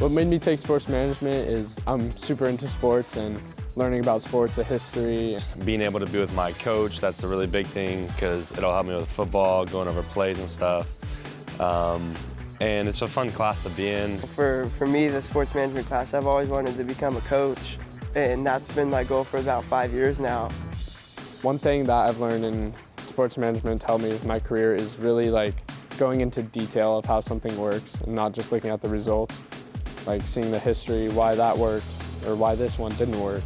What made me take sports management is I'm super into sports and learning about sports, the history. Being able to be with my coach, that's a really big thing because it'll help me with football, going over plays and stuff. And it's a fun class to be in. For me, the sports management class, I've always wanted to become a coach, and that's been my goal for about 5 years now. One thing that I've learned in sports management to help me with my career is really going into detail of how something works and not just looking at the results. Seeing the history, why that worked, or why this one didn't work,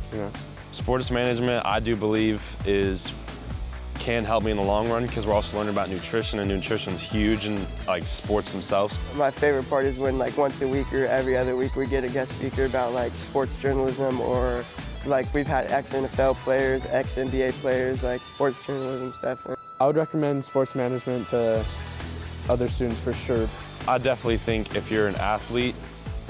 Sports management, I do believe, can help me in the long run because we're also learning about nutrition, and nutrition's huge in sports themselves. My favorite part is when once a week or every other week we get a guest speaker about sports journalism, or we've had ex-NFL players, ex-NBA players, sports journalism stuff. I would recommend sports management to other students for sure. I definitely think if you're an athlete,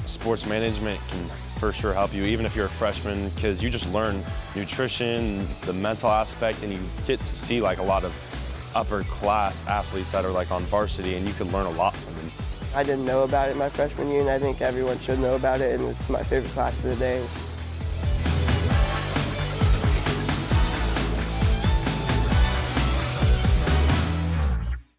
sports management can for sure help you, even if you're a freshman, because you just learn nutrition, the mental aspect, and you get to see a lot of upper class athletes that are on varsity, and you can learn a lot from them. I didn't know about it my freshman year, and I think everyone should know about it, and it's my favorite class of the day.